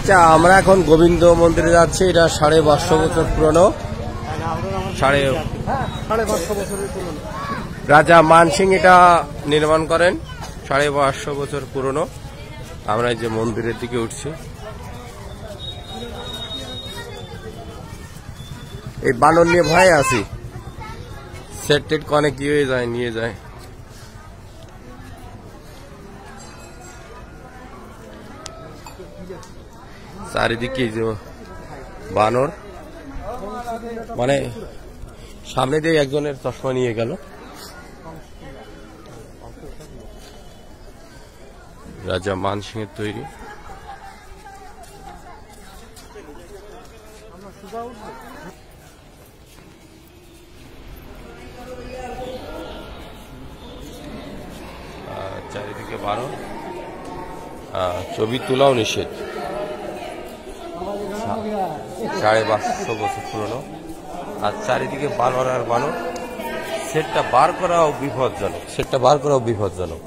আচ্ছা, আমরা এখন গোবিন্দ মন্দিরে যাচ্ছি। এটা 550 বছর পুরনো। 550 বছরের পুরনো। রাজা মানসিং এটা নির্মাণ করেন। 550 বছর পুরনো। আমরা এই যে মন্দিরের দিকে উঠছি। এই বানর নিয়ে ভয়ে আছি। সেট টেট অনেক ইয়ে যায়, নিয়ে যায়। চারিদিকে যে বানর, মানে সামনে দিয়ে একজনের চশমা নিয়ে গেল। রাজা মানসিং এর তৈরি। চারিদিকে বানর, ছবি তোলাও নিষেধ। 550 বছর পুরনো। আর চারিদিকে বানর আর বানর। সেটটা বার করাও বিপজ্জনক।